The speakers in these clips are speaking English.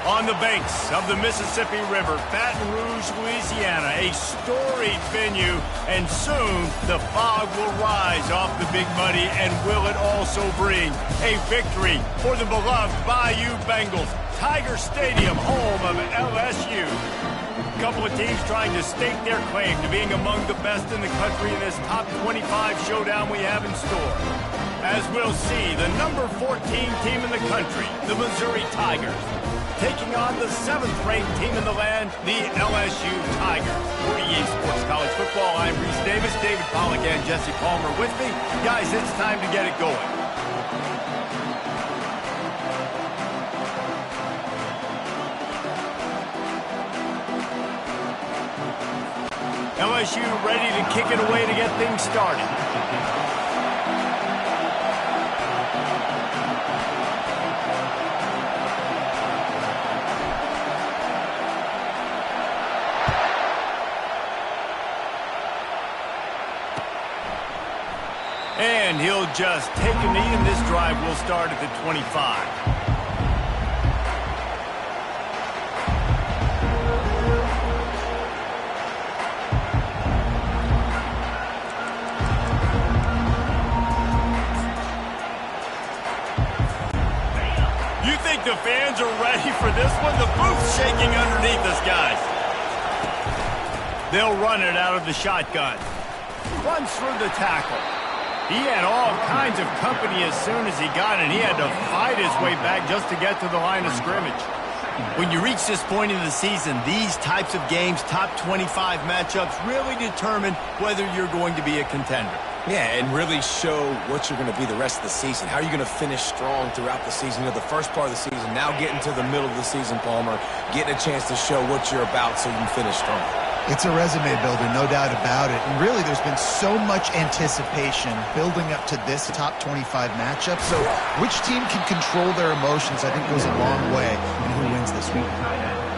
On the banks of the Mississippi River, Baton Rouge, Louisiana, a storied venue, and soon the fog will rise off the Big Muddy, and will it also bring a victory for the beloved Bayou Bengals. Tiger Stadium, home of LSU. A couple of teams trying to stake their claim to being among the best in the country in this top 25 showdown we have in store. As we'll see, the number 14 team in the country, the Missouri Tigers, taking on the 7th-ranked team in the land, the LSU Tigers. For EA Sports College Football, I'm Reese Davis, David Pollack, and Jesse Palmer with me. Guys, it's time to get it going. LSU ready to kick it away to get things started. And he'll just take a knee, and this drive will start at the 25. You think the fans are ready for this one? The booth's shaking underneath us, guys. They'll run it out of the shotgun. Runs through the tackle. He had all kinds of company as soon as he got it. He had to fight his way back just to get to the line of scrimmage. When you reach this point in the season, these types of games, top 25 matchups, really determine whether you're going to be a contender. Yeah, and really show what you're going to be the rest of the season. How are you going to finish strong throughout the season? You know, the first part of the season, now getting to the middle of the season, Palmer, getting a chance to show what you're about so you can finish strong. It's a resume builder, no doubt about it. And really, there's been so much anticipation building up to this top 25 matchup. So which team can control their emotions, I think, goes a long way in who wins this week.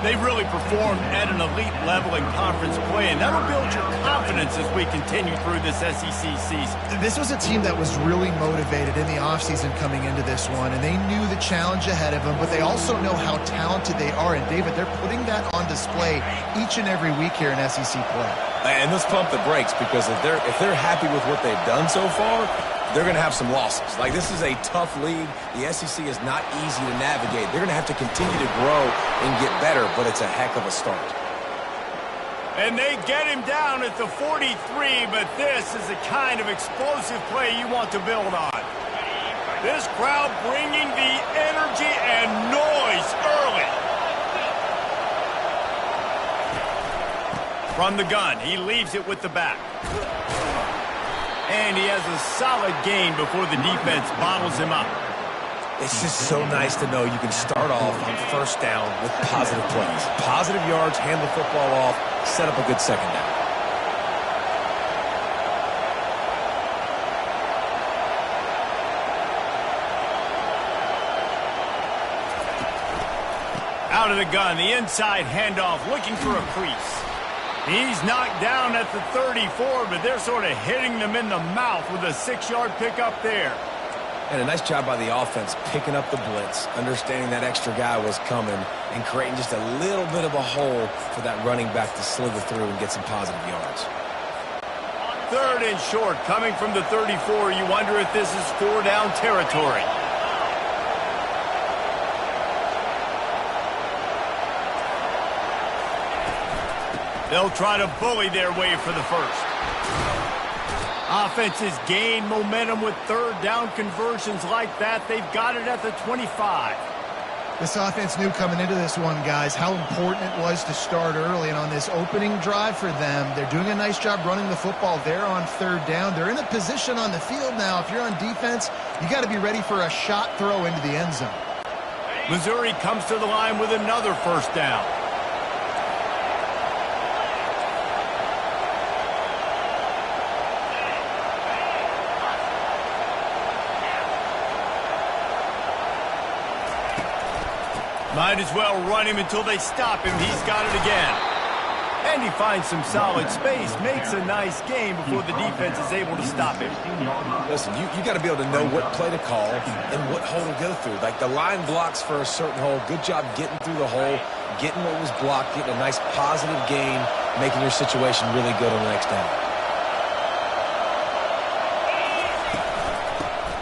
They've really performed at an elite level in conference play, and that'll build your confidence as we continue through this SEC season. This was a team that was really motivated in the offseason coming into this one, and they knew the challenge ahead of them, but they also know how talented they are. And, David, they're putting that on display each and every week here in SEC play. And let's pump the brakes, because if they're happy with what they've done so far, they're going to have some losses. Like, this is a tough league. The SEC is not easy to navigate. They're going to have to continue to grow and get better, but it's a heck of a start. And they get him down at the 43, but this is the kind of explosive play you want to build on. This crowd bringing the energy and noise early. From the gun, he leaves it with the back. And he has a solid gain before the defense bottles him up. It's just so nice to know you can start off on first down with positive plays. Positive yards, hand the football off, set up a good second down. Out of the gun, the inside handoff, looking for a crease. He's knocked down at the 34, but they're sort of hitting them in the mouth with a 6-yard pickup there. And a nice job by the offense picking up the blitz, understanding that extra guy was coming, and creating just a little bit of a hole for that running back to slither through and get some positive yards. 3rd and short, coming from the 34. You wonder if this is 4-down territory. They'll try to bully their way for the first. Offenses gain momentum with 3rd down conversions like that. They've got it at the 25. This offense knew coming into this one, guys, how important it was to start early. And on this opening drive for them, they're doing a nice job running the football. They're on 3rd down. They're in a position on the field now. If you're on defense, you got to be ready for a shot throw into the end zone. Missouri comes to the line with another 1st down. Might as well run him until they stop him. He's got it again. And he finds some solid space, makes a nice game before the defense is able to stop him. Listen, you got to be able to know what play to call and what hole to go through. Like the line blocks for a certain hole. Good job getting through the hole, getting what was blocked, getting a nice positive gain, making your situation really good on the next down.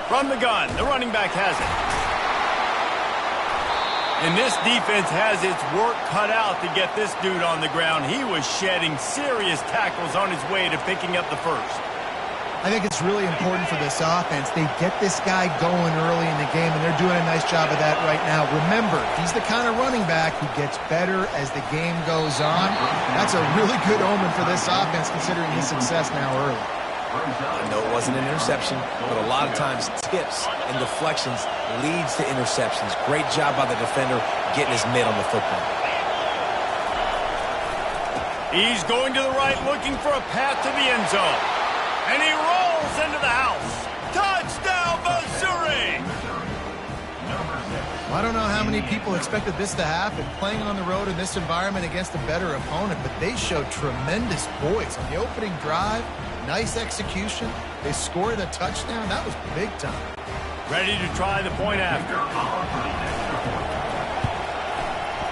From the gun, the running back has it. And this defense has its work cut out to get this dude on the ground. He was shedding serious tackles on his way to picking up the first. I think it's really important for this offense. They get this guy going early in the game, and they're doing a nice job of that right now. Remember, he's the kind of running back who gets better as the game goes on. That's a really good omen for this offense, considering his success now early. I know it wasn't an interception, but a lot of times tips and deflections leads to interceptions. Great job by the defender getting his mitt on the football. He's going to the right, looking for a path to the end zone. And he rolls into the house. Touchdown, Missouri! I don't know how many people expected this to happen, playing on the road in this environment against a better opponent, but they showed tremendous poise on the opening drive. Nice execution. They scored a touchdown. That was big time. Ready to try the point after.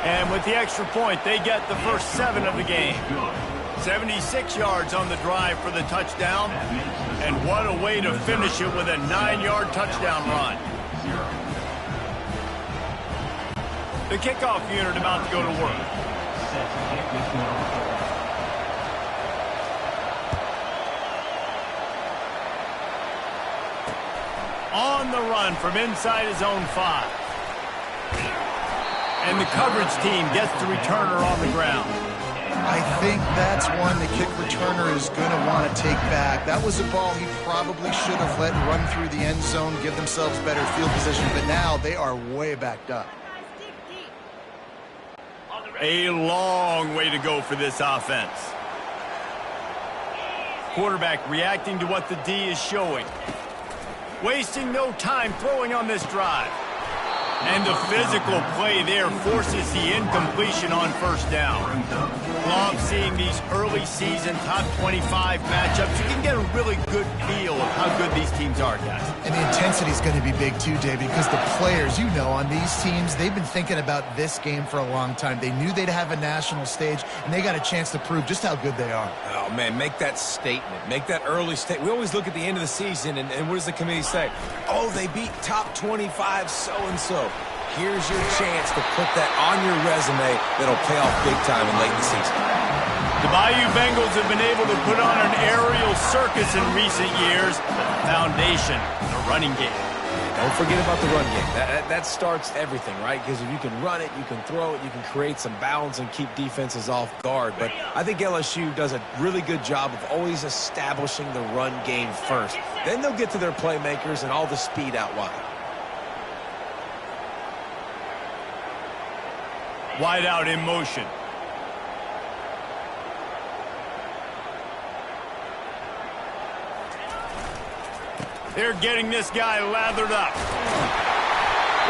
And with the extra point, they get the first 7 of the game. 76 yards on the drive for the touchdown. And what a way to finish it with a 9-yard touchdown run. The kickoff unit about to go to work. On the run from inside his own 5. And the coverage team gets the returner on the ground. I think that's one the kick returner is going to want to take back. That was a ball he probably should have let run through the end zone, give themselves better field position, but now they are way backed up. A long way to go for this offense. Quarterback reacting to what the D is showing. Wasting no time throwing on this drive. And the physical play there forces the incompletion on first down. Love seeing these early season top 25 matchups. You can get a really good feel of how good these teams are, guys. And the intensity is going to be big too, David, because the players, you know, on these teams, they've been thinking about this game for a long time. They knew they'd have a national stage, and they got a chance to prove just how good they are. Oh, man, make that statement. Make that early statement. We always look at the end of the season, and what does the committee say? Oh, they beat top 25 so-and-so. Here's your chance to put that on your resume that'll pay off big time in late in the season. The Bayou Bengals have been able to put on an aerial circus in recent years. Foundation, the running game. Don't forget about the run game. That starts everything, right? Because if you can run it, you can throw it, you can create some balance and keep defenses off guard. But I think LSU does a really good job of always establishing the run game first. Then they'll get to their playmakers and all the speed out wide. Wide out in motion. They're getting this guy lathered up.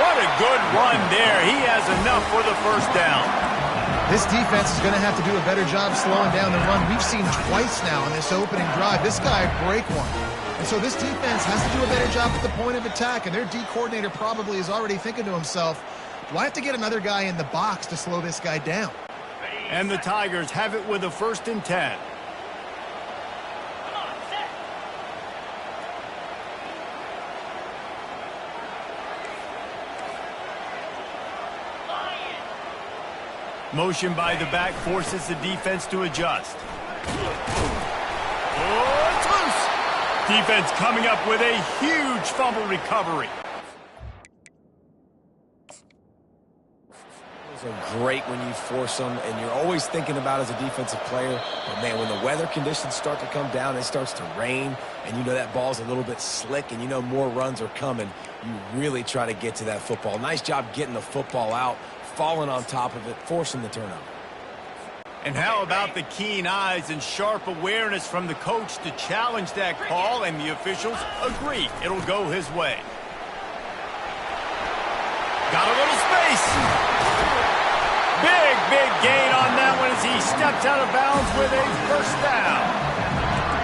What a good run there. He has enough for the first down. This defense is going to have to do a better job slowing down the run. We've seen twice now in this opening drive. This guy break one. And so this defense has to do a better job at the point of attack. And their D coordinator probably is already thinking to himself, do I have to get another guy in the box to slow this guy down? And the Tigers have it with a 1st and 10. Motion by the back forces the defense to adjust. Oh, it's loose. Defense coming up with a huge fumble recovery. Are great when you force them, and you're always thinking about as a defensive player, but man, when the weather conditions start to come down, it starts to rain, and you know that ball's a little bit slick, and you know more runs are coming, you really try to get to that football. Nice job getting the football out, falling on top of it, forcing the turnover. And how about the keen eyes and sharp awareness from the coach to challenge that call, and the officials agree it'll go his way. Got a little space. Big gain on that one as he steps out of bounds with a first down.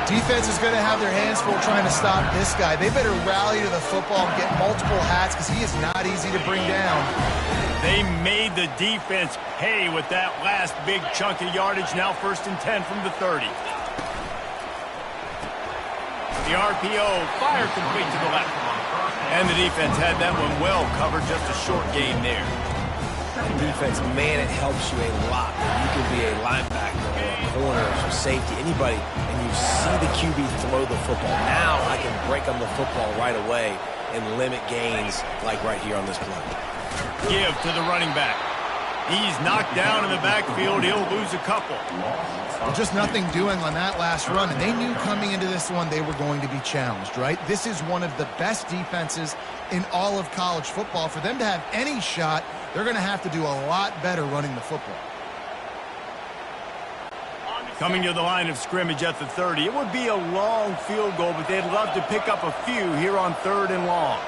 Defense is going to have their hands full trying to stop this guy. They better rally to the football and get multiple hats because he is not easy to bring down. They made the defense pay with that last big chunk of yardage. Now 1st and 10 from the 30. The RPO, fire complete to the left. And the defense had that one well covered, just a short gain there. Defense, man, it helps you a lot. You can be a linebacker or a corner or safety, anybody, and you see the QB throw the football. Now I can break on the football right away and limit gains like right here on this play. Give to the running back. He's knocked down in the backfield. He'll lose a couple. Just nothing doing on that last run, and they knew coming into this one they were going to be challenged, right? This is one of the best defenses in all of college football. For them to have any shot, they're going to have to do a lot better running the football. Coming to the line of scrimmage at the 30. It would be a long field goal, but they'd love to pick up a few here on 3rd and long.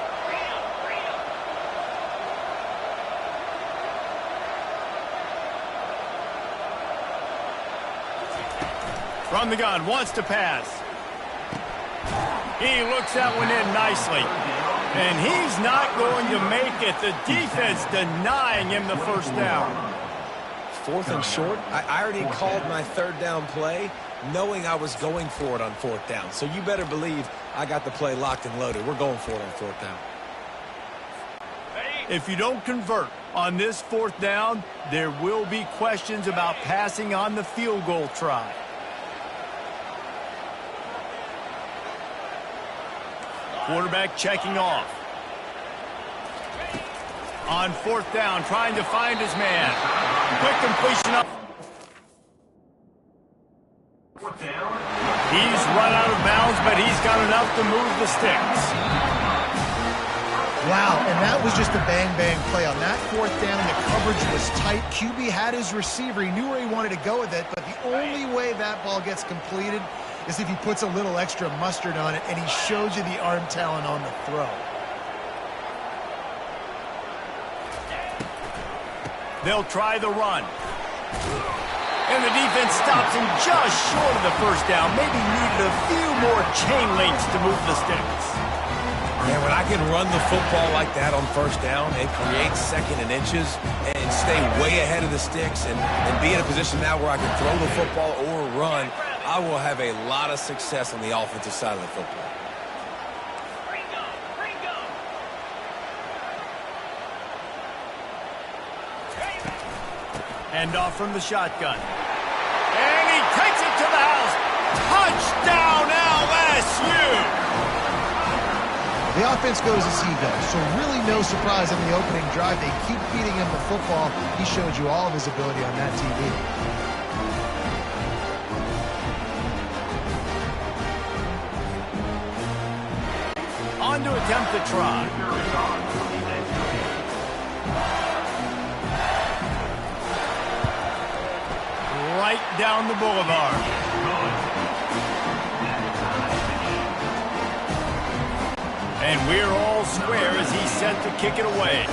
From the gun, wants to pass. He looks that one in nicely. And he's not going to make it. The defense denying him the first down. 4th and short. I already called my 3rd down play knowing I was going for it on 4th down. So you better believe I got the play locked and loaded. We're going for it on 4th down. If you don't convert on this 4th down, there will be questions about passing on the field goal try. Quarterback checking off. On 4th down, trying to find his man. Quick completion up. He's run out of bounds, but he's got enough to move the sticks. Wow, and that was just a bang-bang play. On that 4th down, the coverage was tight. QB had his receiver. He knew where he wanted to go with it, but the only way that ball gets completed is if he puts a little extra mustard on it, and he shows you the arm talent on the throw. They'll try the run. And the defense stops him just short of the first down. Maybe needed a few more chain links to move the sticks. Yeah, when I can run the football like that on 1st down and create 2nd and inches and stay way ahead of the sticks and be in a position now where I can throw the football or run, I will have a lot of success on the offensive side of the football. Hand off from the shotgun. And he takes it to the house. Touchdown, LSU! The offense goes as he goes, so really no surprise on the opening drive. They keep feeding him the football. He showed you all of his ability on that TV. On to attempt the try. Right down the boulevard. And we're all square as he's set to kick it away.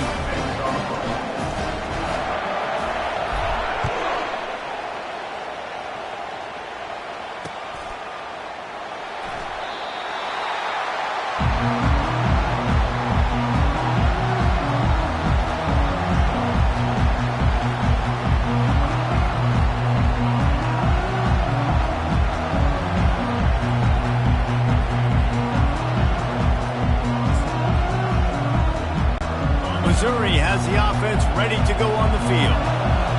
Missouri has the offense ready to go on the field.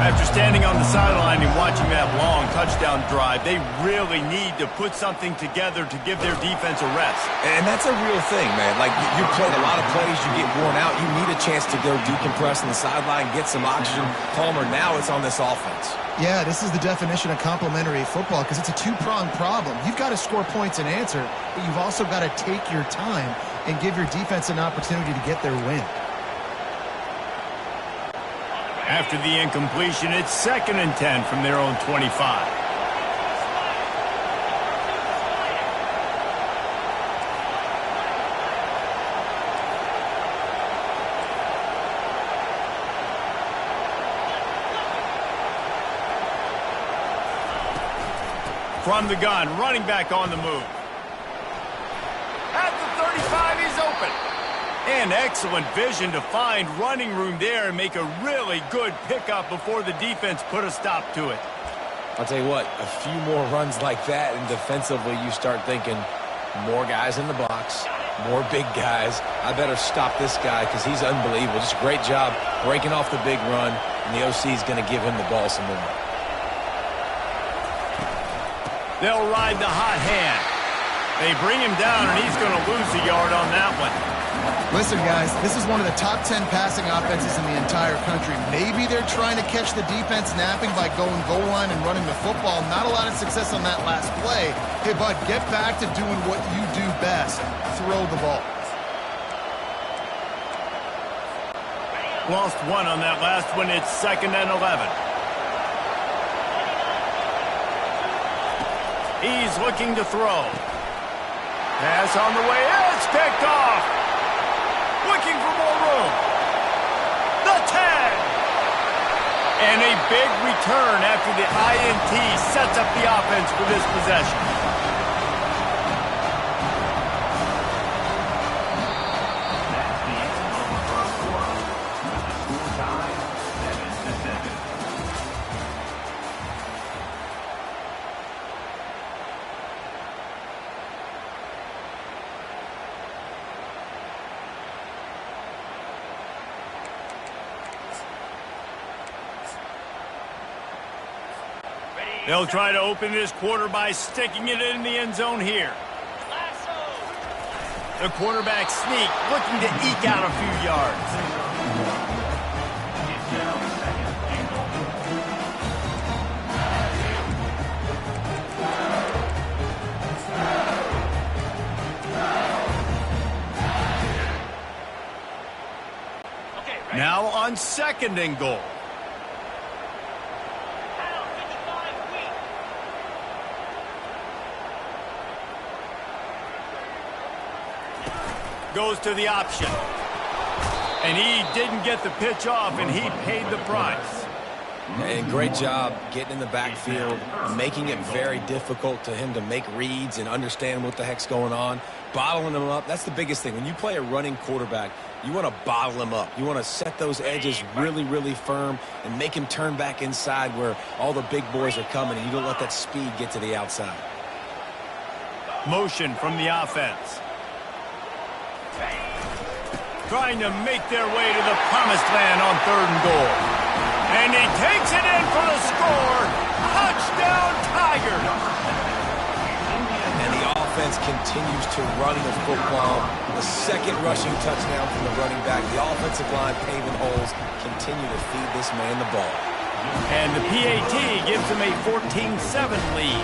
After standing on the sideline and watching that long touchdown drive, they really need to put something together to give their defense a rest. And that's a real thing, man. Like, you played a lot of plays, you get worn out. You need a chance to go decompress on the sideline, get some oxygen. Palmer, now it's on this offense. Yeah, this is the definition of complementary football because it's a two-pronged problem. You've got to score points and answer, but you've also got to take your time and give your defense an opportunity to get their win. After the incompletion, it's 2nd and 10 from their own 25. From the gun, running back on the move. At the 35, he's open. And excellent vision to find running room there and make a really good pickup before the defense put a stop to it. I'll tell you what, a few more runs like that, and defensively you start thinking more guys in the box, more big guys. I better stop this guy because he's unbelievable. Just a great job breaking off the big run, and the OC is going to give him the ball some more. They'll ride the hot hand. They bring him down, and he's going to lose a yard on that one. Listen, guys, this is one of the top 10 passing offenses in the entire country. Maybe they're trying to catch the defense napping by going goal line and running the football. Not a lot of success on that last play. Hey, bud, get back to doing what you do best. Throw the ball. Lost one on that last one. It's 2nd and 11. He's looking to throw. Pass on the way. It's picked off. Looking for more room. The 10. And a big return after the INT sets up the offense for this possession. They'll try to open this quarter by sticking it in the end zone here. The quarterback sneak, looking to eke out a few yards. Now on 2nd and goal. Goes to the option. And he didn't get the pitch off, and he paid the price. And great job getting in the backfield, making it very difficult to him to make reads and understand what the heck's going on. Bottling him up, that's the biggest thing. When you play a running quarterback, you want to bottle him up. You want to set those edges really, really firm and make him turn back inside where all the big boys are coming, and you don't let that speed get to the outside. Motion from the offense. Trying to make their way to the promised land on 3rd and goal. And he takes it in for the score. Touchdown, Tigers! And the offense continues to run the football. The 2nd rushing touchdown from the running back. The offensive line paving holes. Continue to feed this man the ball. And the PAT gives him a 14-7 lead.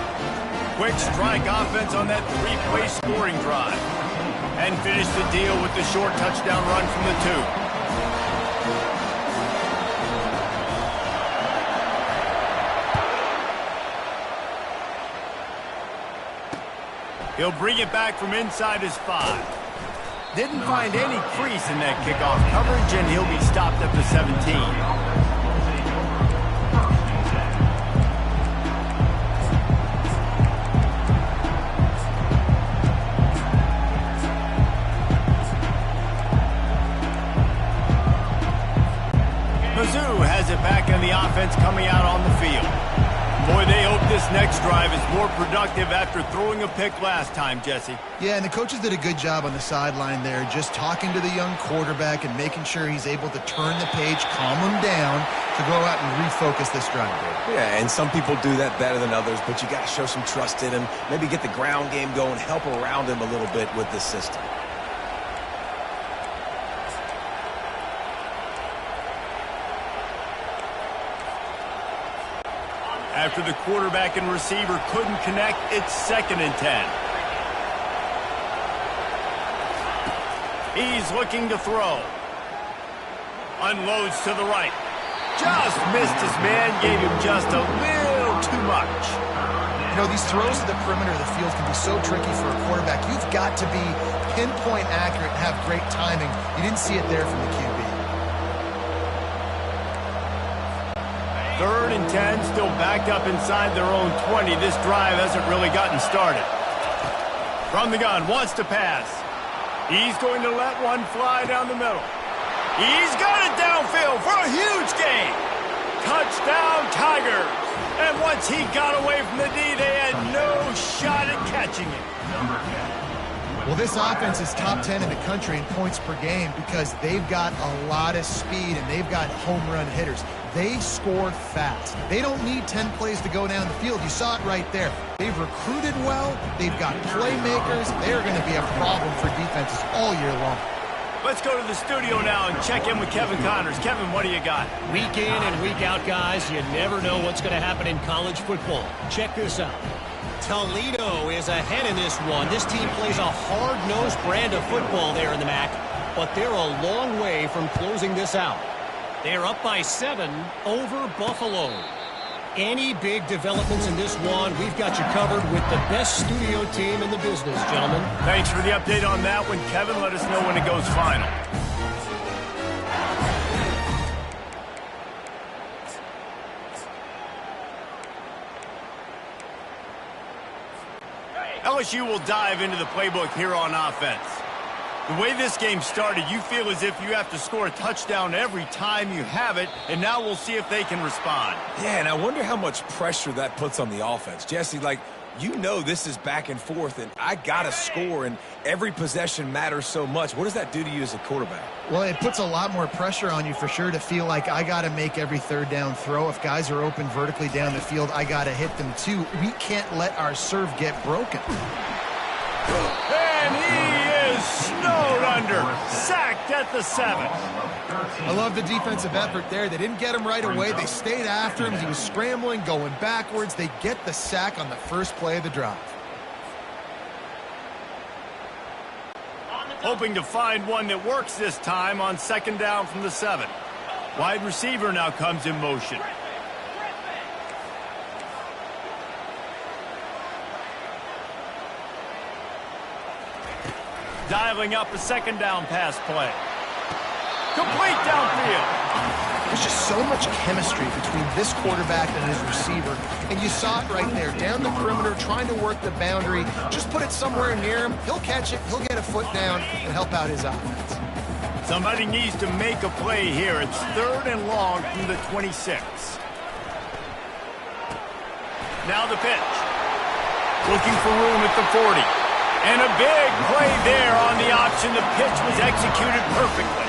Quick strike offense on that 3-play scoring drive. And finish the deal with the short touchdown run from the 2. He'll bring it back from inside his 5. Didn't find any crease in that kickoff coverage, and he'll be stopped at the 17. Has it back in the offense coming out on the field. Boy, they hope this next drive is more productive after throwing a pick last time, Jesse. Yeah, and the coaches did a good job on the sideline there, just talking to the young quarterback and making sure he's able to turn the page, calm him down to go out and refocus this drive. Yeah, and some people do that better than others, but you got to show some trust in him, maybe get the ground game going, help around him a little bit with this system. After the quarterback and receiver couldn't connect, it's 2nd and 10. He's looking to throw. Unloads to the right. Just missed his man, gave him just a little too much. You know, these throws to the perimeter of the field can be so tricky for a quarterback. You've got to be pinpoint accurate and have great timing. You didn't see it there from the QB. 3rd and 10, still backed up inside their own 20. This drive hasn't really gotten started. From the gun, wants to pass. He's going to let one fly down the middle. He's got it downfield for a huge gain. Touchdown, Tigers. And once he got away from the D, they had no shot at catching it. Well, this offense is top 10 in the country in points per game because they've got a lot of speed and they've got home run hitters. They score fast. They don't need 10 plays to go down the field. You saw it right there. They've recruited well. They've got playmakers. They're going to be a problem for defenses all year long. Let's go to the studio now and check in with Kevin Connors. Kevin, what do you got? Week in and week out, guys, you never know what's going to happen in college football. Check this out. Toledo is ahead in this one. This team plays a hard-nosed brand of football there in the MAC, but they're a long way from closing this out. They're up by 7 over Buffalo. Any big developments in this one, we've got you covered with the best studio team in the business, gentlemen. Thanks for the update on that one, Kevin. Let us know when it goes final. LSU will dive into the playbook here on offense. The way this game started, you feel as if you have to score a touchdown every time you have it, and now we'll see if they can respond. Yeah, and I wonder how much pressure that puts on the offense. Jesse, like, you know this is back and forth, and I got to score, and every possession matters so much. What does that do to you as a quarterback? Well, it puts a lot more pressure on you for sure to feel like I got to make every 3rd down throw. If guys are open vertically down the field, I got to hit them too. We can't let our serve get broken. And he is snowed under, sacked at the 7. I love the defensive effort there. They didn't get him right away. They stayed after him. He was scrambling, going backwards. They get the sack on the first play of the drive. Hoping to find one that works this time on 2nd down from the 7. Wide receiver now comes in motion. Dialing up a 2nd down pass play. Complete downfield. There's just so much chemistry between this quarterback and his receiver. And you saw it right there, down the perimeter, trying to work the boundary. Just put it somewhere near him. He'll catch it. He'll get a foot down and help out his offense. Somebody needs to make a play here. It's 3rd and long from the 26. Now the pitch. Looking for room at the 40. And a big play there on the option. The pitch was executed perfectly.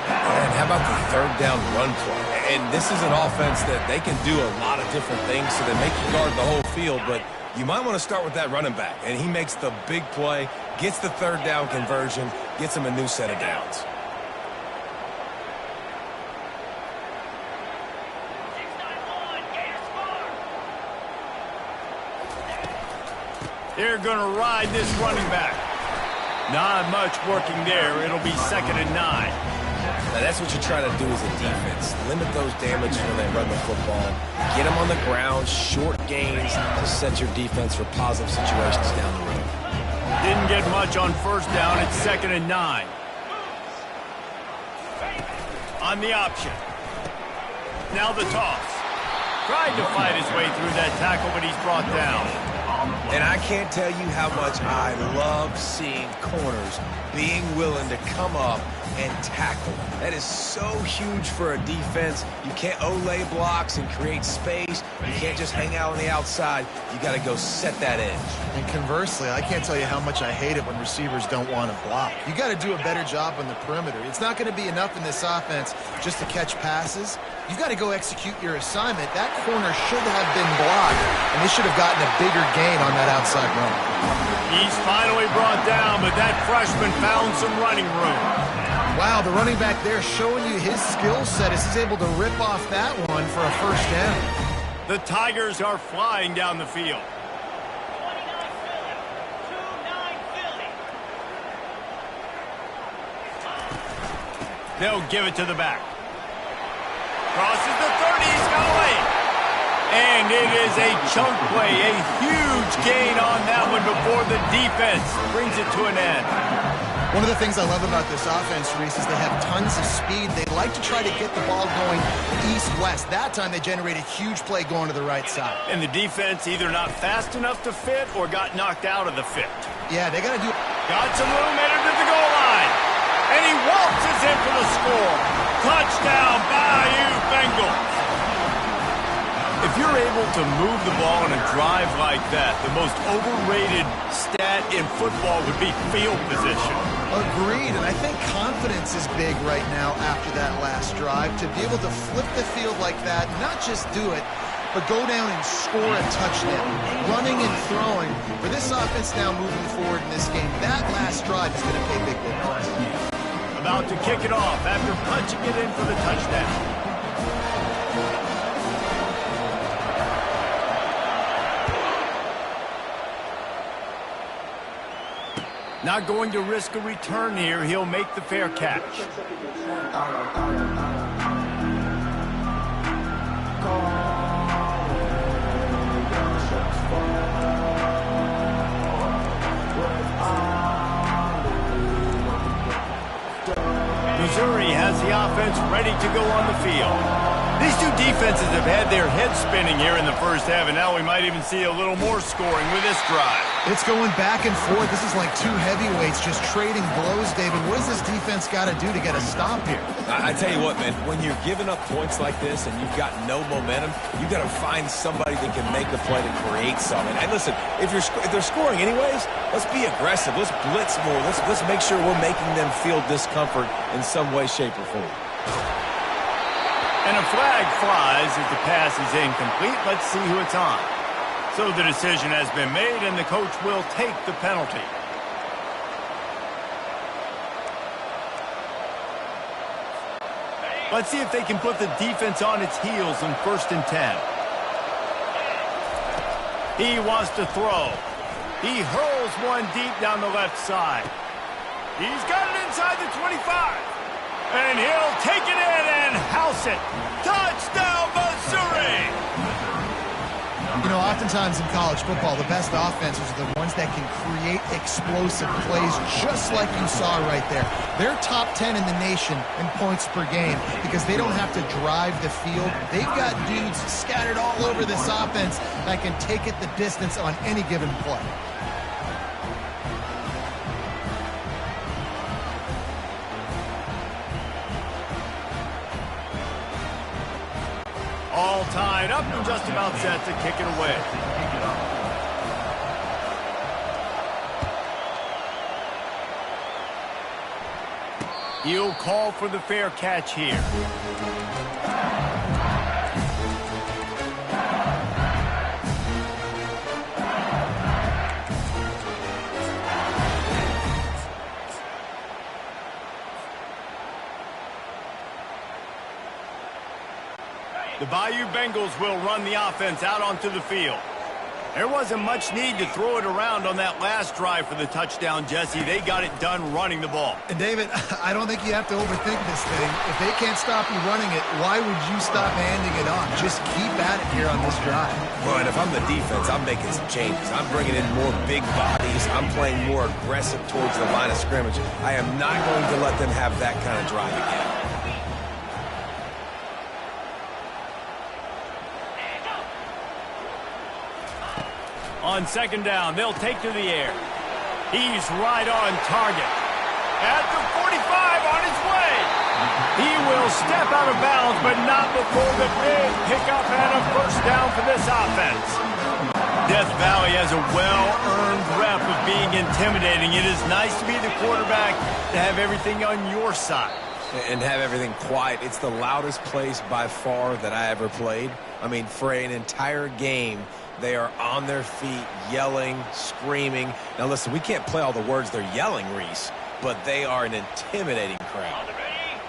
And how about the 3rd down run play? And this is an offense that they can do a lot of different things, so they make you guard the whole field, but you might want to start with that running back. And he makes the big play, gets the 3rd down conversion, gets him a new set of downs. They're going to ride this running back. Not much working there. It'll be 2nd and 9. Now, that's what you try to do as a defense. Limit those damage when they run the football. Get them on the ground, short gains to set your defense for positive situations down the road. Didn't get much on 1st down. It's 2nd and 9. On the option. Now the toss. Tried to fight his way through that tackle, but he's brought down. And I can't tell you how much I love seeing corners being willing to come up and tackle. That is so huge for a defense. You can't olay blocks and create space. You can't just hang out on the outside. You got to go set that edge. And conversely, I can't tell you how much I hate it when receivers don't want to block. You got to do a better job on the perimeter. It's not going to be enough in this offense just to catch passes. You've got to go execute your assignment. That corner should have been blocked, and they should have gotten a bigger gain on that outside run. He's finally brought down, but that freshman found some running room. Wow, the running back there showing you his skill set as he's able to rip off that one for a 1st down. The Tigers are flying down the field. They'll give it to the back. Crosses the 30, he's got away. And it is a chunk play, a huge gain on that one before the defense brings it to an end. One of the things I love about this offense, Reese, is they have tons of speed. They like to try to get the ball going east-west. That time they generated a huge play going to the right side. And the defense either not fast enough to fit or got knocked out of the fit. Yeah, they got to do... Got some room, headed to the goal line. And he waltzes in for the score. Touchdown, Bayou Bengals. If you're able to move the ball in a drive like that, the most overrated stat in football would be field position. Agreed, and I think confidence is big right now after that last drive. To be able to flip the field like that, not just do it, but go down and score a touchdown. Running and throwing. For this offense now moving forward in this game, that last drive is going to pay big dividends. About to kick it off after punching it in for the touchdown. Not going to risk a return here. He'll make the fair catch. Missouri has the offense ready to go on the field. These two defenses have had their heads spinning here in the first half, and now we might even see a little more scoring with this drive. It's going back and forth. This is like two heavyweights just trading blows, David. What does this defense got to do to get a stop here? I tell you what, man, when you're giving up points like this and you've got no momentum, you got to find somebody that can make a play to create something. And listen, if they're scoring anyways, let's be aggressive. Let's blitz more. Let's make sure we're making them feel discomfort in some way, shape, or form. And a flag flies as the pass is incomplete. Let's see who it's on. So the decision has been made, and the coach will take the penalty. Let's see if they can put the defense on its heels in 1st and 10. He wants to throw. He hurls one deep down the left side. He's got it inside the 25. And he'll take it in and house it. Touchdown, Missouri! You know, oftentimes in college football, the best offenses are the ones that can create explosive plays, just like you saw right there. They're top 10 in the nation in points per game because they don't have to drive the field. They've got dudes scattered all over this offense that can take it the distance on any given play. All tied up and just about set to kick it away. He'll call for the fair catch here. The Bayou Bengals will run the offense out onto the field. There wasn't much need to throw it around on that last drive for the touchdown, Jesse. They got it done running the ball. And, David, I don't think you have to overthink this thing. If they can't stop you running it, why would you stop handing it off? Just keep at it here on this drive. Well, and if I'm the defense, I'm making some changes. I'm bringing in more big bodies. I'm playing more aggressive towards the line of scrimmage. I am not going to let them have that kind of drive again. On 2nd down, they'll take to the air. He's right on target. At the 45, on his way. He will step out of bounds, but not before the big pickup and a 1st down for this offense. Death Valley has a well-earned rep of being intimidating. It is nice to be the quarterback, to have everything on your side. And have everything quiet. It's the loudest place by far that I ever played. I mean, for an entire game, they are on their feet, yelling, screaming. Now, listen, we can't play all the words they're yelling, Reese, but they are an intimidating crowd.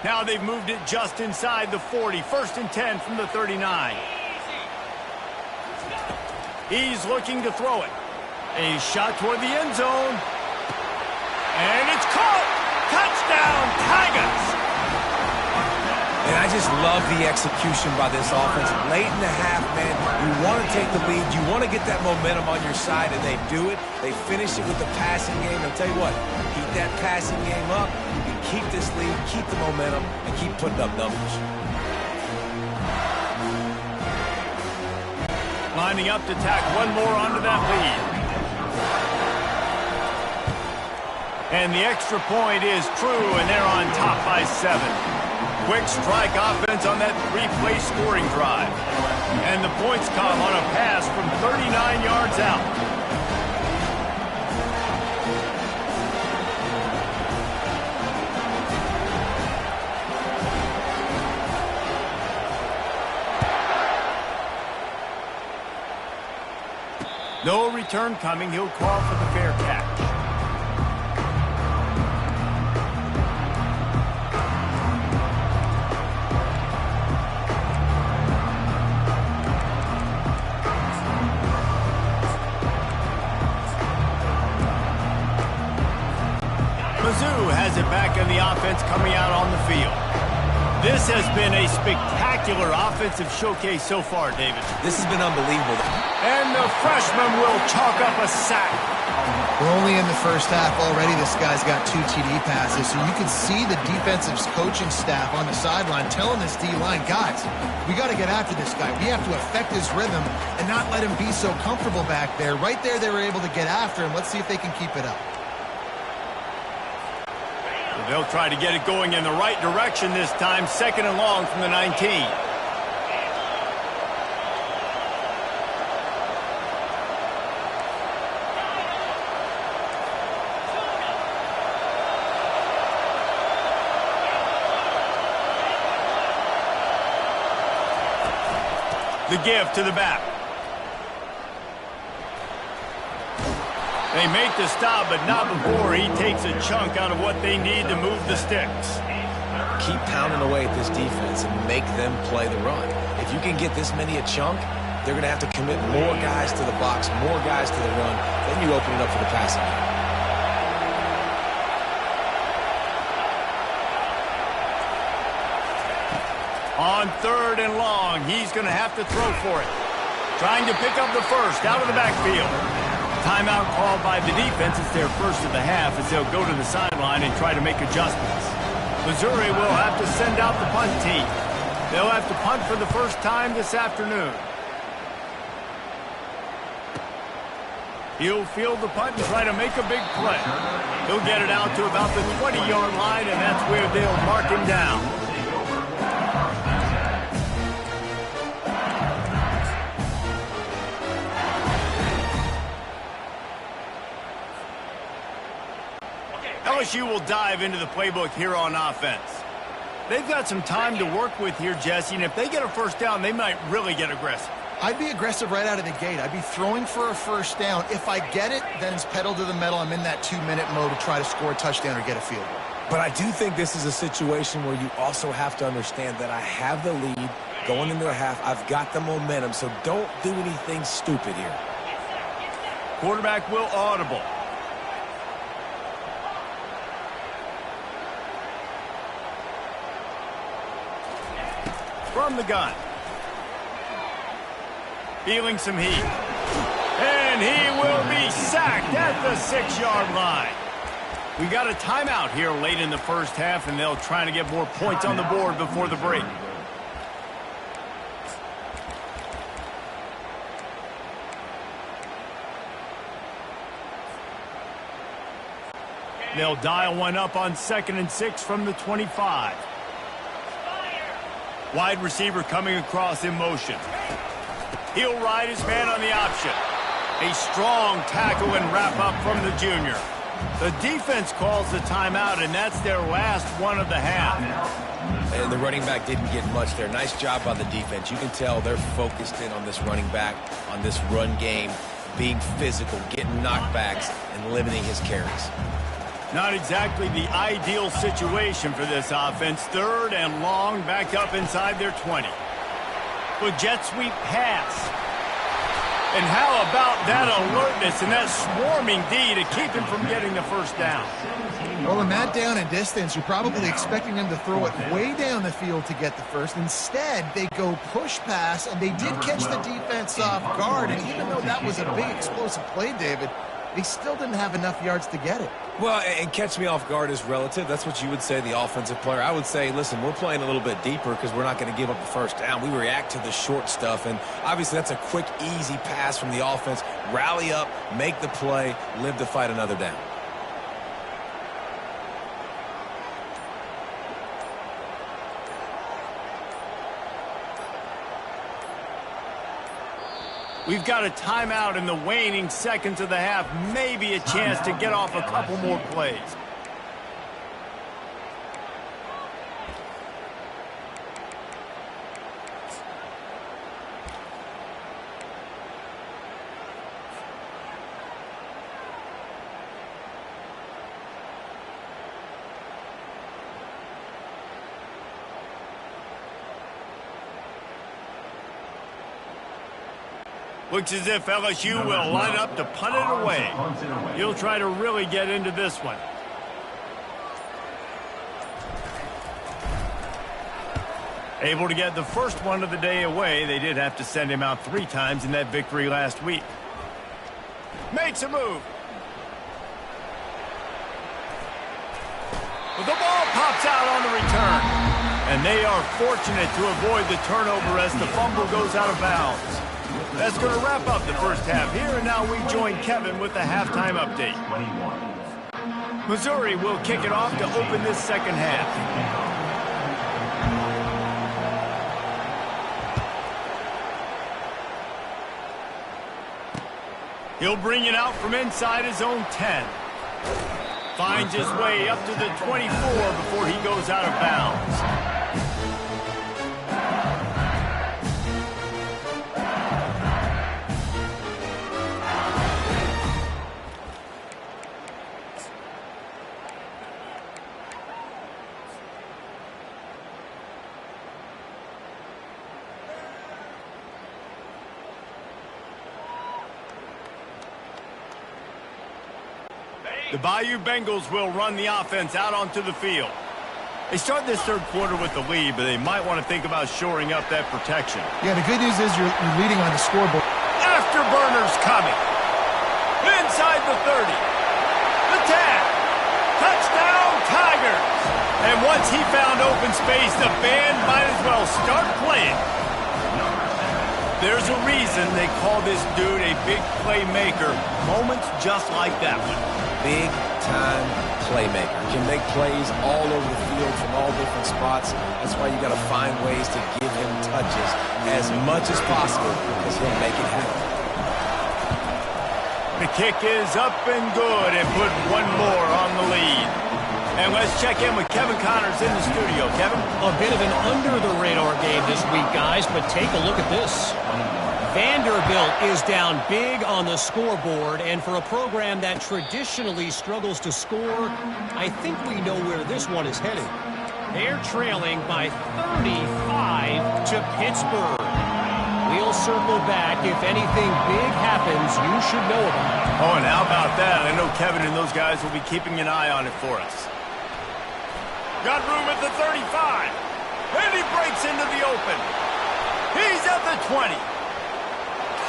Now they've moved it just inside the 40. 1st and 10 from the 39. He's looking to throw it. A shot toward the end zone. And it's caught. Touchdown, Tigers. And I just love the execution by this offense. Late in the half, man, you want to take the lead. You want to get that momentum on your side, and they do it. They finish it with the passing game. I'll tell you what, keep that passing game up. You can keep this lead, keep the momentum, and keep putting up numbers. Lining up to tack one more onto that lead. And the extra point is true, and they're on top by 7. Quick strike offense on that 3-play scoring drive. And the points come on a pass from 39 yards out. No return coming. He'll call for the fair catch. Has it back in the offense coming out on the field. This has been a spectacular offensive showcase so far, David. This has been unbelievable. And the freshman will chalk up a sack. We're only in the first half already. This guy's got 2 TD passes, so you can see the defensive coaching staff on the sideline telling this D-line, guys, we got to get after this guy. We have to affect his rhythm and not let him be so comfortable back there. Right there, they were able to get after him. Let's see if they can keep it up. They'll try to get it going in the right direction this time. 2nd and long from the 19. The give to the back. They make the stop, but not before he takes a chunk out of what they need to move the sticks. Keep pounding away at this defense and make them play the run. If you can get this many a chunk, they're going to have to commit more guys to the box, more guys to the run. Then you open it up for the passing game. On 3rd and long, he's going to have to throw for it. Trying to pick up the first out of the backfield. Timeout called by the defense. It's their first of the half as they'll go to the sideline and try to make adjustments. Missouri will have to send out the punt team. They'll have to punt for the first time this afternoon. He'll field the punt and try to make a big play. He'll get it out to about the 20-yard line, and that's where they'll mark him down. LSU will dive into the playbook here on offense. They've got some time to work with here, Jesse, and if they get a first down, they might really get aggressive. I'd be aggressive right out of the gate. I'd be throwing for a first down. If I get it, then it's pedal to the metal. I'm in that 2-minute mode to try to score a touchdown or get a field goal. But I do think this is a situation where you also have to understand that I have the lead going into a half. I've got the momentum, so don't do anything stupid here. Quarterback will audible. From the gun. Feeling some heat. And he will be sacked at the 6-yard line. We got a timeout here late in the first half, and they'll try to get more points on the board before the break. They'll dial one up on 2nd and 6 from the 25. Wide receiver coming across in motion. He'll ride his man on the option. A strong tackle and wrap up from the junior. The defense calls the timeout, and that's their last one of the half. And the running back didn't get much there. Nice job by the defense. You can tell they're focused in on this running back, on this run game, being physical, getting knockbacks, and limiting his carries. Not exactly the ideal situation for this offense. 3rd and long, back up inside their 20. With jet sweep pass. And how about that alertness and that swarming D to keep him from getting the first down? Well, in that down and distance, you're probably expecting them to throw it way down the field to get the first. Instead, they go push pass, and they did catch the defense off guard. And even though that was a big explosive play, David, they still didn't have enough yards to get it. Well, and catch me off guard is relative. That's what you would say, the offensive player. I would say, listen, we're playing a little bit deeper because we're not going to give up the first down. We react to the short stuff, and obviously that's a quick, easy pass from the offense. Rally up, make the play, live to fight another down. We've got a timeout in the waning seconds of the half. Maybe a chance to get off a couple more plays. Looks as if LSU will line up to punt it away. He'll try to really get into this one. Able to get the first one of the day away. They did have to send him out 3 times in that victory last week. Makes a move. But the ball pops out on the return. And they are fortunate to avoid the turnover as the fumble goes out of bounds. That's going to wrap up the first half here, and now we join Kevin with the halftime update. Missouri will kick it off to open this second half. He'll bring it out from inside his own 10. Finds his way up to the 24 before he goes out of bounds. The Bayou Bengals will run the offense out onto the field. They start this third quarter with the lead, but they might want to think about shoring up that protection. Yeah, the good news is you're leading on the scoreboard. Afterburners coming. Inside the 30. The tag. Touchdown, Tigers. And once he found open space, the band might as well start playing. There's a reason they call this dude a big playmaker. Moments just like that one. Big-time playmaker. Can make plays all over the field from all different spots. That's why you got to find ways to give him touches as much as possible because he'll make it happen. The kick is up and good and put one more on the lead. And let's check in with Kevin Connors in the studio. Kevin? A bit of an under-the-radar game this week, guys, but take a look at this. Vanderbilt is down big on the scoreboard, and for a program that traditionally struggles to score, I think we know where this one is headed. They're trailing by 35 to Pittsburgh. We'll circle back. If anything big happens, you should know about it. Oh, and how about that? I know Kevin and those guys will be keeping an eye on it for us. Got room at the 35. And he breaks into the open. He's at the 20.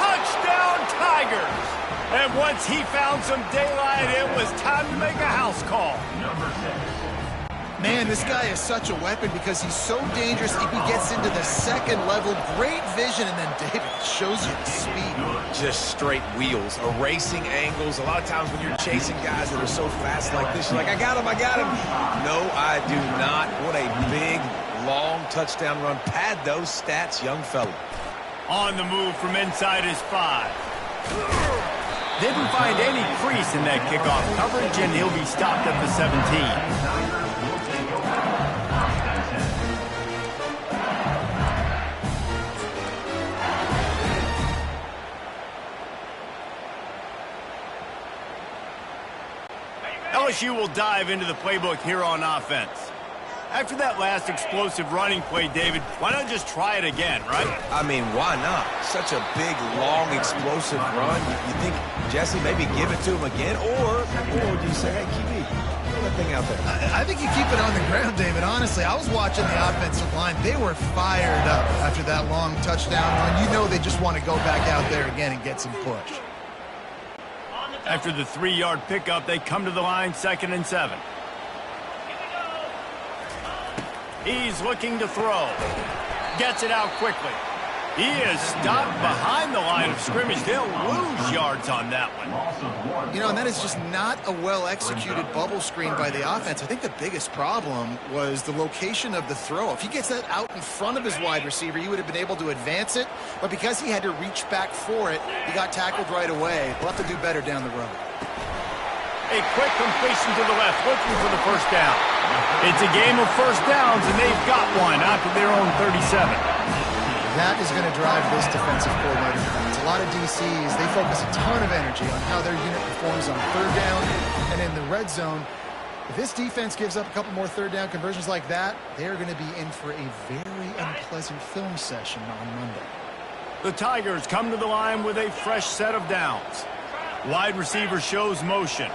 Touchdown, Tigers! And once he found some daylight, it was time to make a house call. Man, this guy is such a weapon because he's so dangerous if he gets into the second level. Great vision, and then David shows you the speed. Just straight wheels, erasing angles. A lot of times when you're chasing guys that are so fast like this, you're like, I got him, I got him. No, I do not. What a big, long touchdown run. Pad those stats, young fella. On the move from inside his 5. Didn't find any crease in that kickoff coverage, and he'll be stopped at the 17. LSU will dive into the playbook here on offense. After that last explosive running play, David, why not just try it again, right? I mean, why not? Such a big, long, explosive run. You think, Jesse, maybe give it to him again? Or do you say, hey, QB, throw that thing out there? I think you keep it on the ground, David. Honestly, I was watching the offensive line. They were fired up after that long touchdown run. You know they just want to go back out there again and get some push. After the 3-yard pickup, they come to the line, 2nd and 7. He's looking to throw. Gets it out quickly. He is stopped behind the line of scrimmage. They'll lose yards on that one. You know, and that is just not a well-executed bubble screen by the offense. I think the biggest problem was the location of the throw. If he gets that out in front of his wide receiver, he would have been able to advance it. But because he had to reach back for it, he got tackled right away. We'll have to do better down the road. A quick completion to the left, looking for the first down. It's a game of first downs, and they've got one out to their own 37. That is going to drive this defensive coordinator. It's a lot of DCs. They focus a ton of energy on how their unit performs on 3rd down and in the red zone. If this defense gives up a couple more 3rd down conversions like that, they're going to be in for a very unpleasant film session on Monday. The Tigers come to the line with a fresh set of downs. Wide receiver shows motion.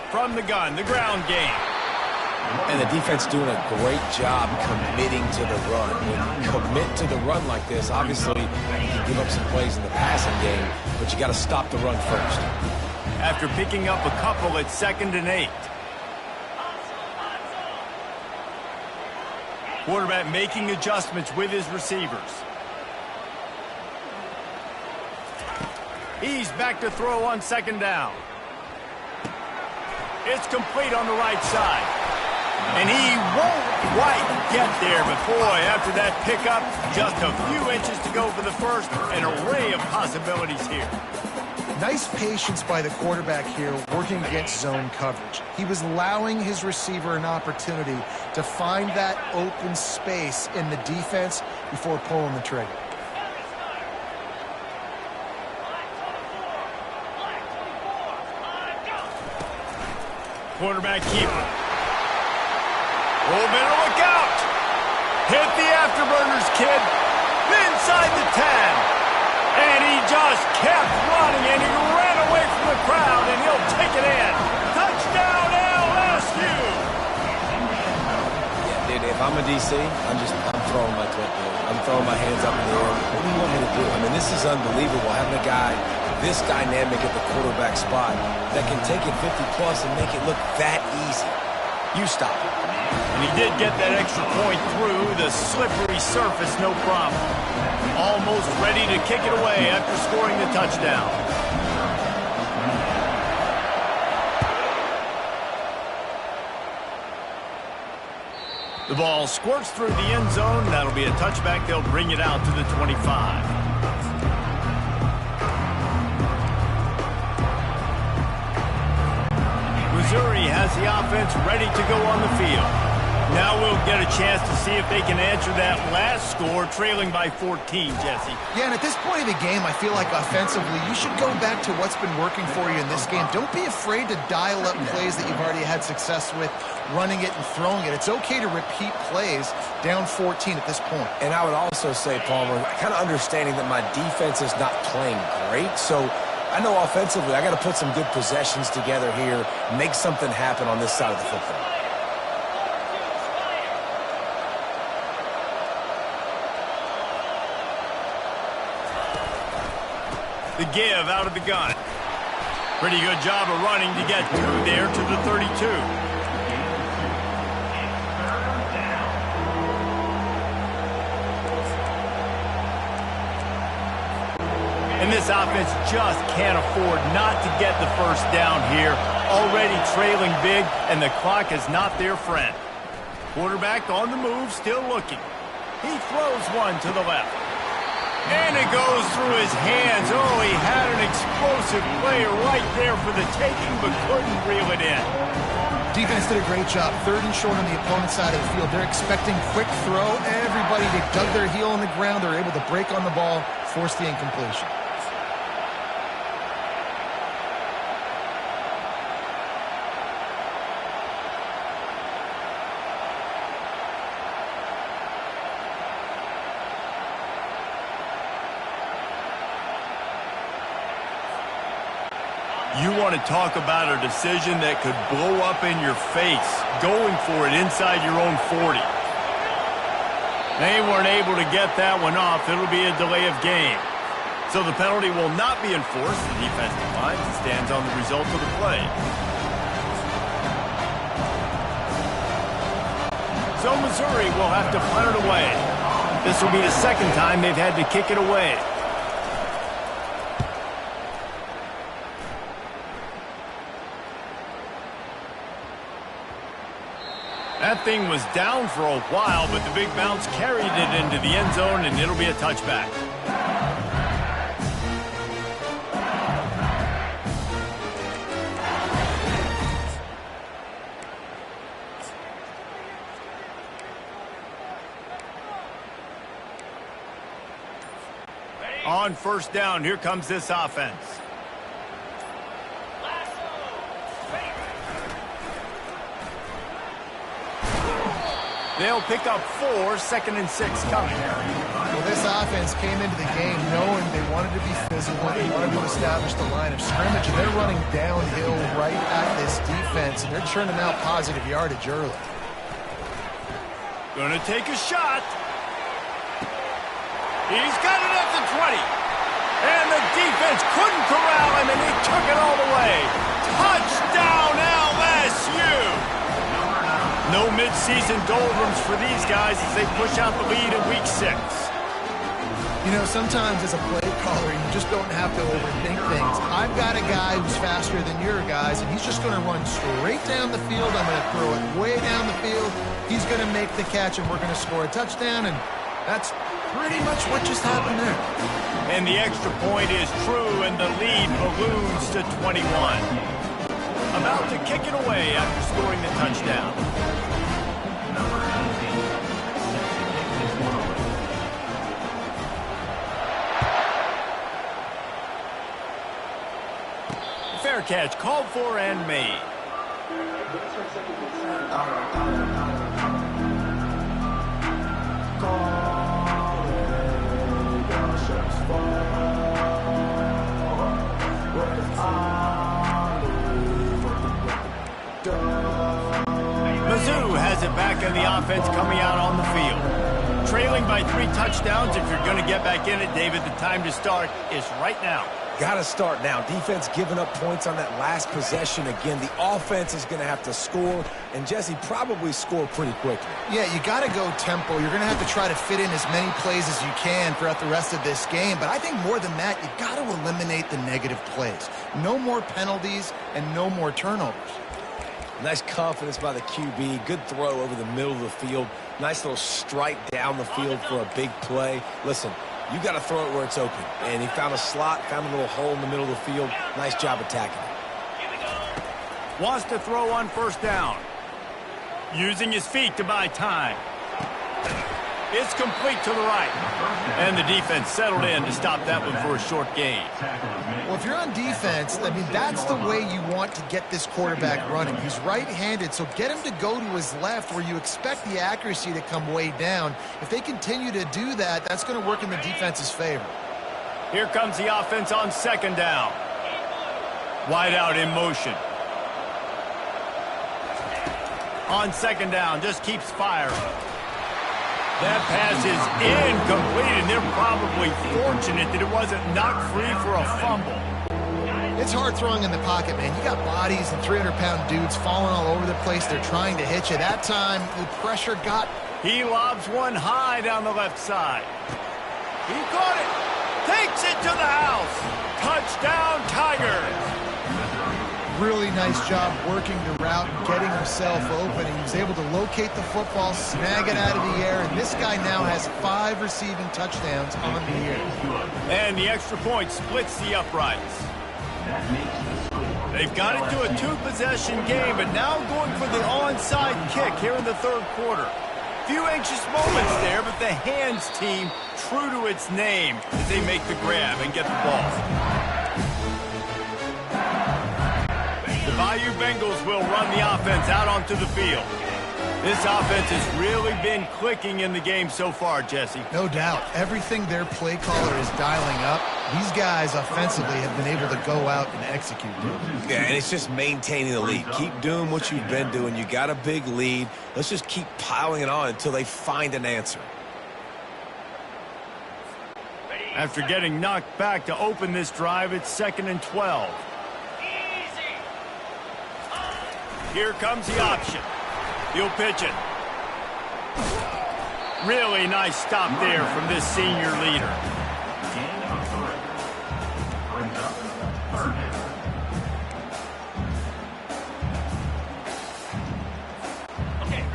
From the gun, the ground game. And the defense doing a great job committing to the run. When you commit to the run like this, obviously you can give up some plays in the passing game, but you got to stop the run first. After picking up a couple at 2nd and 8. Quarterback making adjustments with his receivers. He's back to throw on 2nd down. It's complete on the right side. And he won't quite get there, but boy, after that pickup, just a few inches to go for the first. An array of possibilities here. Nice patience by the quarterback here working against zone coverage. He was allowing his receiver an opportunity to find that open space in the defense before pulling the trigger. Quarterback keeper. Oh, better look out. Hit the afterburners, kid. Inside the 10. And he just kept running, and he ran away from the crowd, and he'll take it in. Touchdown, LSU. Yeah, dude, if I'm a DC, I'm throwing my clipboard. I'm throwing my hands up in the air. What do you want me to do? I mean, this is unbelievable, having a guy this dynamic at the quarterback spot that can take it 50-plus and make it look that easy. You stop it. And he did get that extra point through the slippery surface, no problem. Almost ready to kick it away after scoring the touchdown. The ball squirts through the end zone. That'll be a touchback. They'll bring it out to the 25. Missouri has the offense ready to go on the field. Now we'll get a chance to see if they can answer that last score, trailing by 14, Jesse. Yeah, and at this point of the game, I feel like offensively, you should go back to what's been working for you in this game. Don't be afraid to dial up plays that you've already had success with, running it and throwing it. It's okay to repeat plays down 14 at this point. And I would also say, Palmer, kind of understanding that my defense is not playing great, so I know offensively I got to put some good possessions together here, make something happen on this side of the football. The give out of the gun. Pretty good job of running to get through there to the 32. And this offense just can't afford not to get the first down here. Already trailing big, and the clock is not their friend. Quarterback on the move, still looking. He throws one to the left. And it goes through his hands. Oh, he had an explosive play right there for the taking, but couldn't reel it in. Defense did a great job. 3rd and short on the opponent's side of the field. They're expecting quick throw. Everybody, they dug their heel on the ground. They're able to break on the ball, force the incompletion. You want to talk about a decision that could blow up in your face, going for it inside your own 40. They weren't able to get that one off. It'll be a delay of game. So the penalty will not be enforced. The defense declines and stands on the result of the play. So Missouri will have to punt it away. This will be the second time they've had to kick it away. That thing was down for a while, but the big bounce carried it into the end zone, and it'll be a touchback. On first down, here comes this offense. They'll pick up 4, 2nd and 6 coming. Well, this offense came into the game knowing they wanted to be physical. They wanted to establish the line of scrimmage, and they're running downhill right at this defense, and they're churning out positive yardage early. Gonna take a shot. He's got it at the 20. And the defense couldn't corral him, and he took it all the way. Touchdown, LSU! No mid-season doldrums for these guys as they push out the lead in Week 6. You know, sometimes as a play caller, you just don't have to overthink things. I've got a guy who's faster than your guys, and he's just going to run straight down the field. I'm going to throw it way down the field. He's going to make the catch, and we're going to score a touchdown, and that's pretty much what just happened there. And the extra point is true, and the lead balloons to 21. About to kick it away after scoring the touchdown. Fair catch, called for and made. Mizzou has it back in the offense coming out on the field. Trailing by 3 touchdowns. If you're going to get back in it, David, the time to start is right now. Got to start now. Defense giving up points on that last possession again. The offense is going to have to score, and Jesse probably score pretty quickly. Yeah, you got to go tempo. You're going to have to try to fit in as many plays as you can throughout the rest of this game. But I think more than that, you got to eliminate the negative plays. No more penalties and no more turnovers. Nice confidence by the QB. Good throw over the middle of the field. Nice little strike down the field for a big play. Listen, you got to throw it where it's open. And he found a slot, found a little hole in the middle of the field. Nice job attacking it. Wants to throw on first down. Using his feet to buy time. It's complete to the right. And the defense settled in to stop that one for a short gain. Well, if you're on defense, I mean, that's the way you want to get this quarterback running. He's right-handed, so get him to go to his left where you expect the accuracy to come way down. If they continue to do that, that's going to work in the defense's favor. Here comes the offense on second down. Wide out in motion. On second down, just keeps firing. That pass is incomplete, and they're probably fortunate that it wasn't knocked free for a fumble. It's hard throwing in the pocket, man. You got bodies and 300-pound dudes falling all over the place. They're trying to hit you. That time, the pressure got... He lobs one high down the left side. He caught it. Takes it to the house. Touchdown, Tigers. Really nice job working the route and getting himself open. He was able to locate the football, snag it out of the air, and this guy now has 5 receiving touchdowns on the year. And the extra point splits the uprights. They've got it to a 2-possession game, but now going for the onside kick here in the third quarter. Few anxious moments there, but the hands team true to its name as they make the grab and get the ball. BYU Bengals will run the offense out onto the field. This offense has really been clicking in the game so far, Jesse. No doubt. Everything their play caller is dialing up, these guys offensively have been able to go out and execute. Yeah, and it's just maintaining the lead. Keep doing what you've been doing. You got a big lead. Let's just keep piling it on until they find an answer. After getting knocked back to open this drive, it's 2nd and 12. Here comes the option. He'll pitch it. Really nice stop there from this senior leader.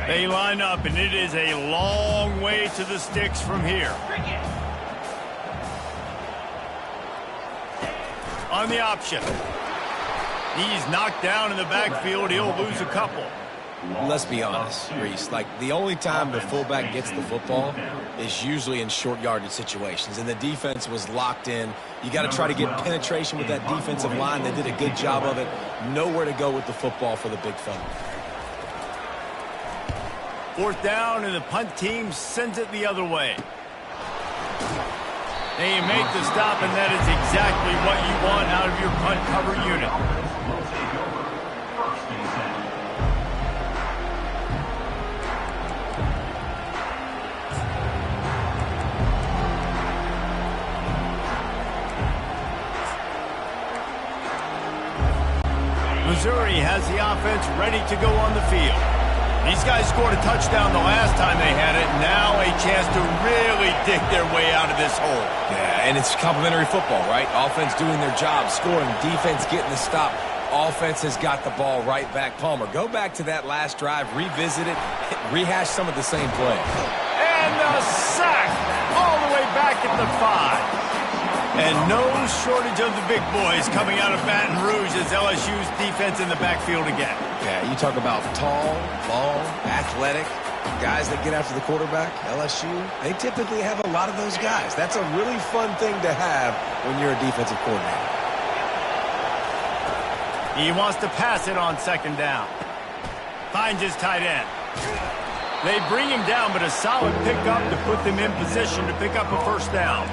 They line up, and it is a long way to the sticks from here. On the option. He's knocked down in the backfield. He'll lose a couple. Let's be honest, Reese. Like, the only time the fullback gets the football is usually in short yardage situations, and the defense was locked in. You got to try to get penetration with that defensive line. They did a good job of it. Nowhere to go with the football for the big fella. 4th down, and the punt team sends it the other way. They make the stop, and that is exactly what you want out of your punt cover unit. Missouri has the offense ready to go on the field. These guys scored a touchdown the last time they had it. Now a chance to really dig their way out of this hole. Yeah, and it's complimentary football, right? Offense doing their job, scoring, defense getting the stop. Offense has got the ball right back. Palmer, go back to that last drive, revisit it, rehash some of the same plays. And the sack all the way back at the 5. And no shortage of the big boys coming out of Baton Rouge as LSU's defense in the backfield again. Yeah, you talk about tall, long, athletic, guys that get after the quarterback, LSU, they typically have a lot of those guys. That's a really fun thing to have when you're a defensive coordinator. He wants to pass it on 2nd down. Finds his tight end. They bring him down, but a solid pickup to put them in position to pick up a 1st down.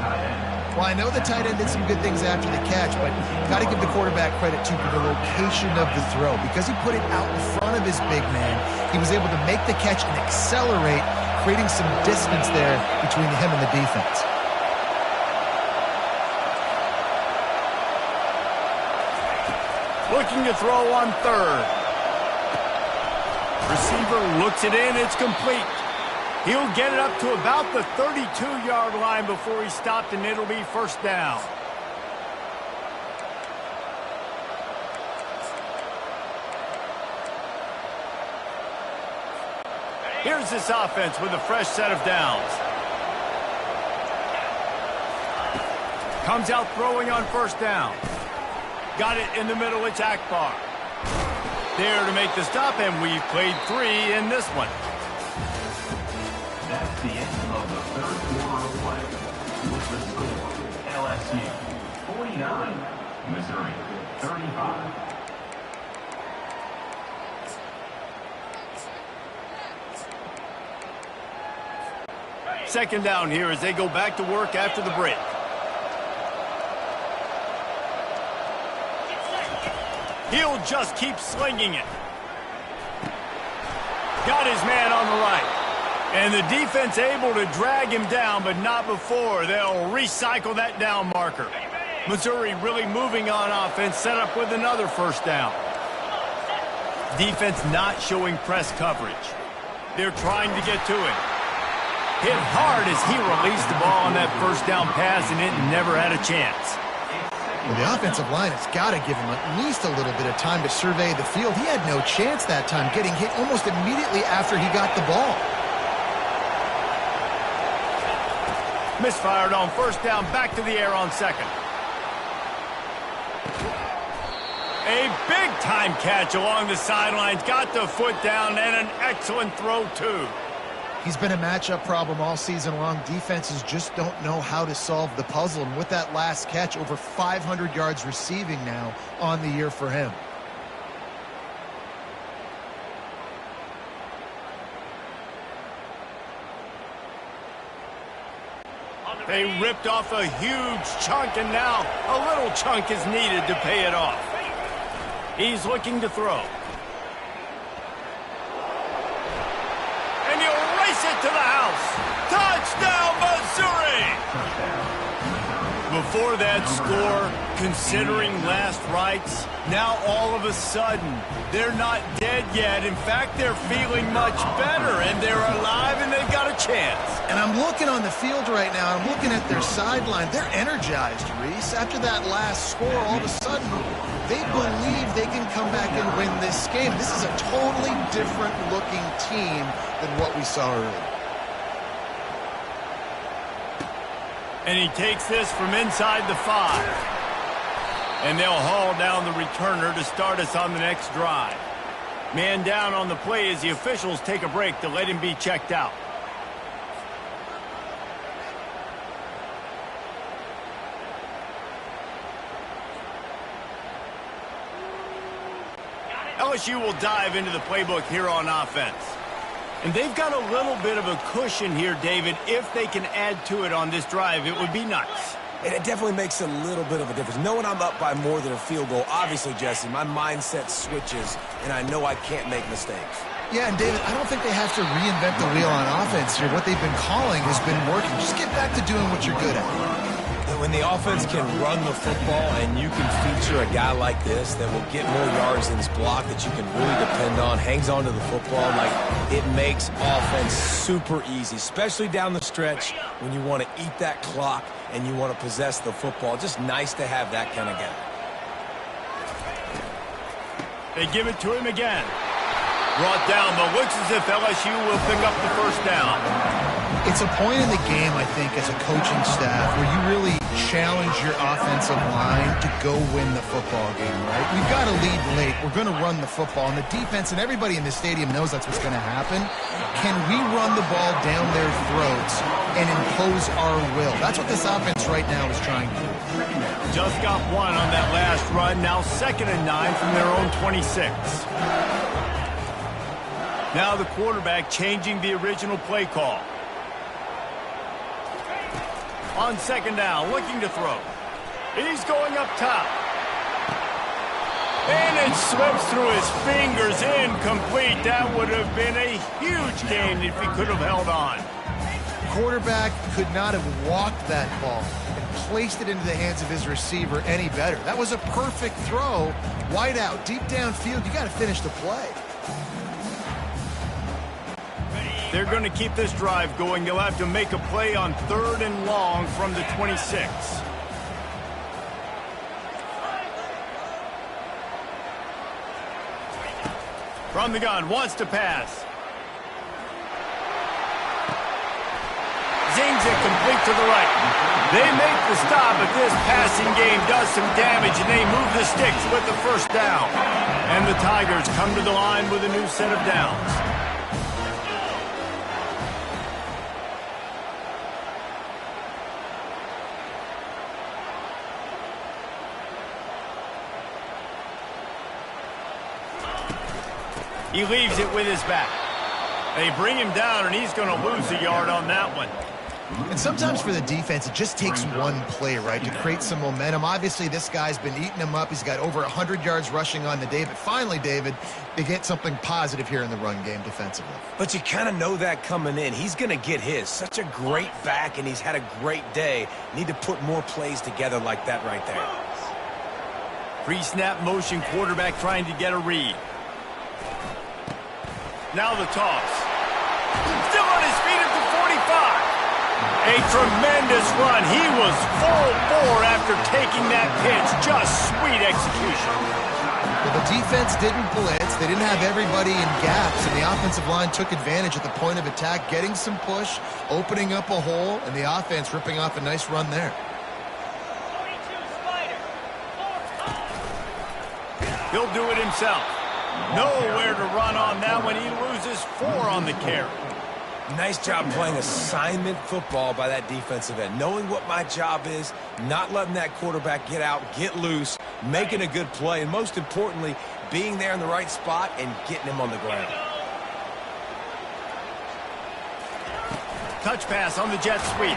Well, I know the tight end did some good things after the catch, but got to give the quarterback credit, too, for the location of the throw. Because he put it out in front of his big man, he was able to make the catch and accelerate, creating some distance there between him and the defense. Looking to throw on 3rd. Receiver looks it in. It's complete. He'll get it up to about the 32-yard line before he's stopped, and it'll be 1st down. Here's this offense with a fresh set of downs. Comes out throwing on 1st down. Got it in the middle. It's Akbar. There to make the stop, and we've played 3 in this one. That's the end of the 3rd quarter of play. With the score, LSU 49, Missouri 35. Second down here as they go back to work after the break. He'll just keep slinging it. Got his man on the right. And the defense able to drag him down, but not before. They'll recycle that down marker. Missouri really moving on offense, set up with another 1st down. Defense not showing press coverage. They're trying to get to it. Hit hard as he released the ball on that 1st down pass, and it never had a chance. Well, the offensive line has got to give him at least a little bit of time to survey the field. He had no chance that time, getting hit almost immediately after he got the ball. Misfired on 1st down, back to the air on 2nd. A big-time catch along the sidelines, got the foot down, and an excellent throw, too. He's been a matchup problem all season long. Defenses just don't know how to solve the puzzle. And with that last catch, over 500 yards receiving now on the year for him. They ripped off a huge chunk, and now a little chunk is needed to pay it off. He's looking to throw. And he'll race it to the house. Touchdown, Missouri! Before that score, considering last rites, now all of a sudden, they're not dead yet. In fact, they're feeling much better, and they're alive, and they've got a chance. And I'm looking on the field right now. I'm looking at their sideline. They're energized, Reese. After that last score, all of a sudden, they believe they can come back and win this game. This is a totally different-looking team than what we saw earlier. And he takes this from inside the 5. And they'll haul down the returner to start us on the next drive. Man down on the play as the officials take a break to let him be checked out. LSU will dive into the playbook here on offense. And they've got a little bit of a cushion here, David. If they can add to it on this drive, it would be nice. And it definitely makes a little bit of a difference. Knowing I'm up by more than a field goal, obviously, Jesse, my mindset switches, and I know I can't make mistakes. Yeah, and David, I don't think they have to reinvent the wheel on offense here. What they've been calling has been working. Just get back to doing what you're good at. When the offense can run the football and you can feature a guy like this that will get more yards in his block that you can really depend on, hangs on to the football, like it makes offense super easy, especially down the stretch when you want to eat that clock and you want to possess the football. Just nice to have that kind of guy. They give it to him again. Brought down, but looks as if LSU will pick up the first down. It's a point in the game, I think, as a coaching staff where you really challenge your offensive line to go win the football game, right? We've got to lead late. We're going to run the football. And the defense and everybody in the stadium knows that's what's going to happen. Can we run the ball down their throats and impose our will? That's what this offense right now is trying to do. Just got one on that last run. Now 2nd and 9 from their own 26. Now the quarterback changing the original play call. On 2nd down, looking to throw. He's going up top. And it slips through his fingers, incomplete. That would have been a huge gain if he could have held on. Quarterback could not have walked that ball and placed it into the hands of his receiver any better. That was a perfect throw. Wide out, deep downfield. You got to finish the play. They're going to keep this drive going. They'll have to make a play on 3rd and long from the 26. From the gun, wants to pass. Zings it complete to the right. They make the stop, but this passing game does some damage, and they move the sticks with the first down. And the Tigers come to the line with a new set of downs. He leaves it with his back. They bring him down, and he's going to lose a yard on that one. And sometimes for the defense, it just takes one play, right, to create some momentum. Obviously, this guy's been eating him up. He's got over 100 yards rushing on the day. But finally, David, they get something positive here in the run game defensively. But you kind of know that coming in. He's going to get his. Such a great back, and he's had a great day. Need to put more plays together like that right there. Pre-snap motion quarterback trying to get a read. Now the toss. Still on his feet at the 45. A tremendous run. He was full bore after taking that pitch. Just sweet execution. Well, the defense didn't blitz. They didn't have everybody in gaps, and the offensive line took advantage at the point of attack, getting some push, opening up a hole, and the offense ripping off a nice run there. He'll do it himself. Nowhere to run on that one. He loses 4 on the carry. Nice job playing assignment football by that defensive end. Knowing what my job is, not letting that quarterback get out, get loose, making a good play, and most importantly, being there in the right spot and getting him on the ground. Touch pass on the jet sweep.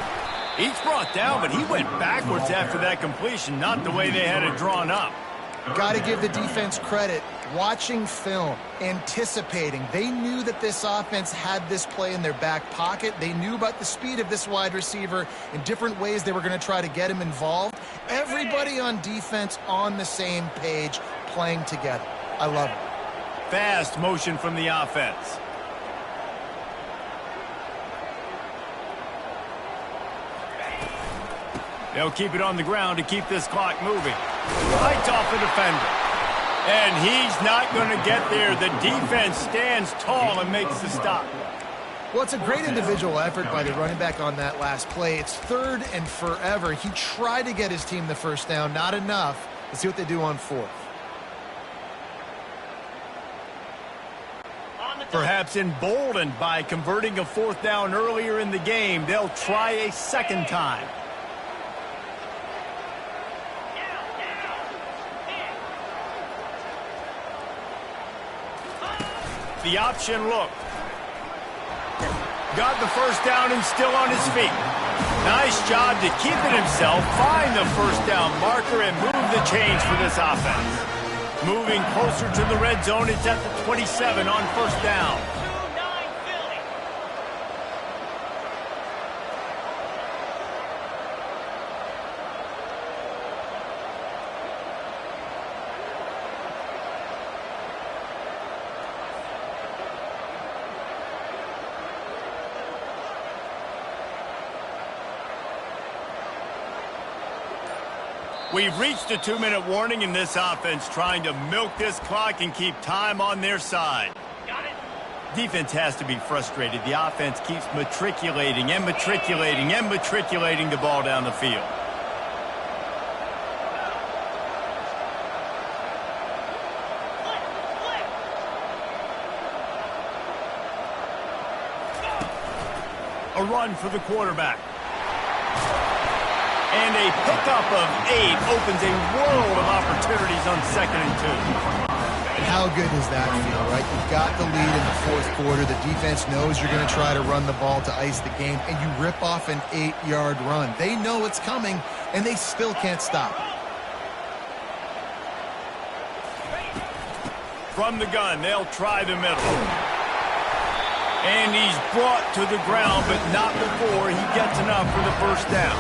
He's brought down, but he went backwards after that completion, not the way they had it drawn up. Got to give the defense credit. Watching film, anticipating. They knew that this offense had this play in their back pocket. They knew about the speed of this wide receiver in different ways they were going to try to get him involved. Everybody on defense on the same page, playing together. I love it. Fast motion from the offense. They'll keep it on the ground to keep this clock moving. Right off the defender. And he's not going to get there. The defense stands tall and makes the stop. Well, it's a great individual effort by the running back on that last play. It's 3rd and forever. He tried to get his team the first down. Not enough. Let's see what they do on 4th. Perhaps emboldened by converting a 4th down earlier in the game, they'll try a second time. The option look. Got the first down and still on his feet. Nice job to keep it himself, find the first down marker, and move the chains for this offense. Moving closer to the red zone, it's at the 27 on first down. We've reached a 2-minute warning in this offense, trying to milk this clock and keep time on their side. Got it. Defense has to be frustrated. The offense keeps matriculating and matriculating and matriculating the ball down the field. A run for the quarterback. And a pickup of 8 opens a world of opportunities on 2nd and 2. And how good does that feel, right? You've got the lead in the 4th quarter. The defense knows you're going to try to run the ball to ice the game, and you rip off an 8-yard run. They know it's coming, and they still can't stop it. From the gun, they'll try the middle. And he's brought to the ground, but not before he gets enough for the first down.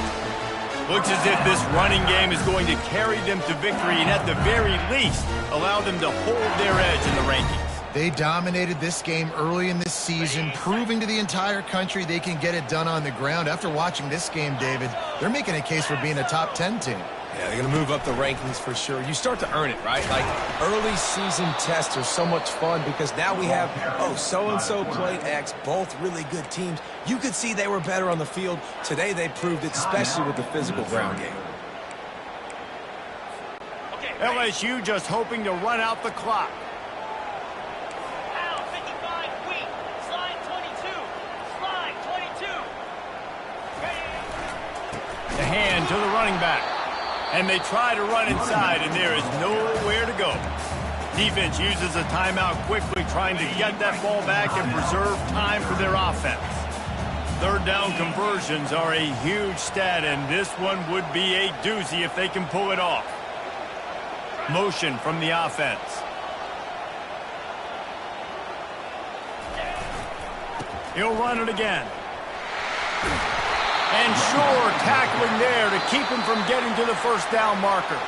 Looks as if this running game is going to carry them to victory and at the very least allow them to hold their edge in the rankings. They dominated this game early in this season, proving to the entire country they can get it done on the ground. After watching this game, David, they're making a case for being a top 10 team. Yeah, they're going to move up the rankings for sure. You start to earn it, right? Like, early season tests are so much fun because now we have, oh, so-and-so played X, both really good teams. You could see they were better on the field. Today they proved it, especially with the physical ground game. LSU just hoping to run out the clock. The hand to the running back. And they try to run inside, and there is nowhere to go. Defense uses a timeout quickly, trying to get that ball back and preserve time for their offense. 3rd down conversions are a huge stat, and this one would be a doozy if they can pull it off. Motion from the offense. He'll run it again. And sure, tackling there to keep him from getting to the first down marker.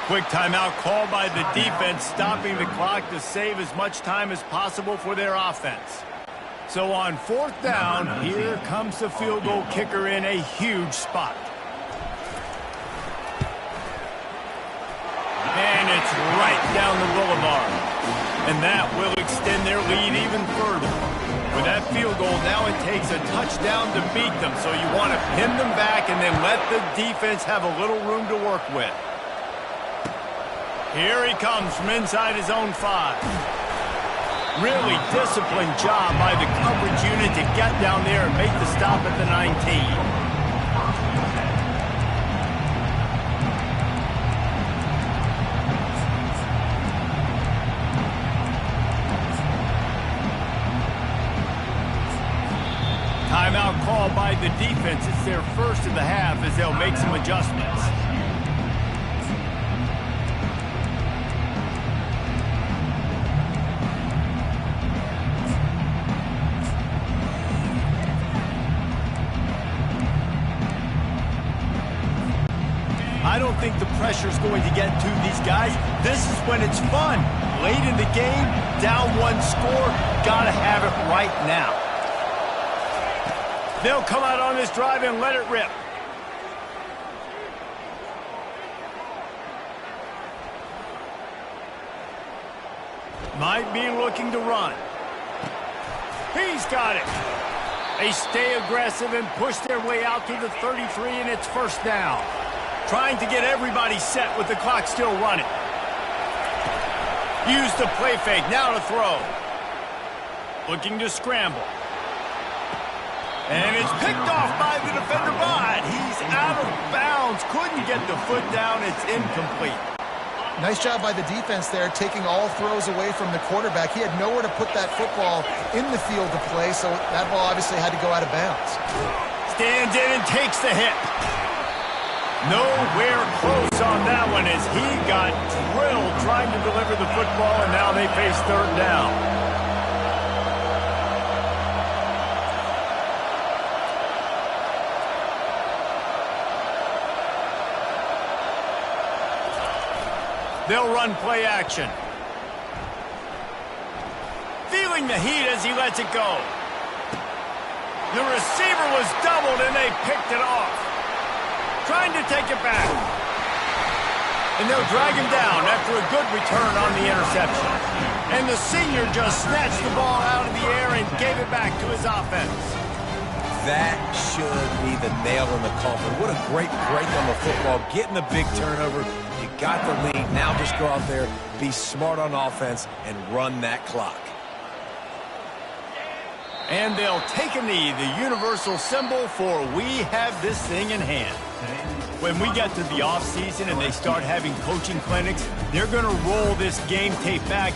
Quick timeout called by the defense, stopping the clock to save as much time as possible for their offense. So on 4th down, here comes the field goal kicker in a huge spot. And it's right down the boulevard. And that will extend their lead even further. With that field goal, now it takes a touchdown to beat them, so you want to pin them back and then let the defense have a little room to work with. Here he comes from inside his own 5. Really disciplined job by the coverage unit to get down there and make the stop at the 19. timeout called by the defense. It's their first of the half as they'll make some adjustments. I don't think the pressure's going to get to these guys. This is when it's fun. Late in the game, down one score, gotta have it right now. They'll come out on this drive and let it rip. Might be looking to run. He's got it. They stay aggressive and push their way out to the 33, and it's first down. Trying to get everybody set with the clock still running. Use the play fake, now to throw. Looking to scramble. And it's picked off by the defender, but he's out of bounds. Couldn't get the foot down, it's incomplete. Nice job by the defense there, taking all throws away from the quarterback. He had nowhere to put that football in the field to play, so that ball obviously had to go out of bounds. Stands in and takes the hit. Nowhere close on that one as he got drilled trying to deliver the football, and now they face third down. They'll run play action. Feeling the heat as he lets it go. The receiver was doubled and they picked it off. Trying to take it back. And they'll drag him down after a good return on the interception. And the senior just snatched the ball out of the air and gave it back to his offense. That should be the nail in the coffin. What a great break on the football. Getting the big turnover. You got the lead. Now just go out there, be smart on offense, and run that clock. And they'll take a knee, the universal symbol for we have this thing in hand. When we get to the offseason and they start having coaching clinics, they're going to roll this game tape back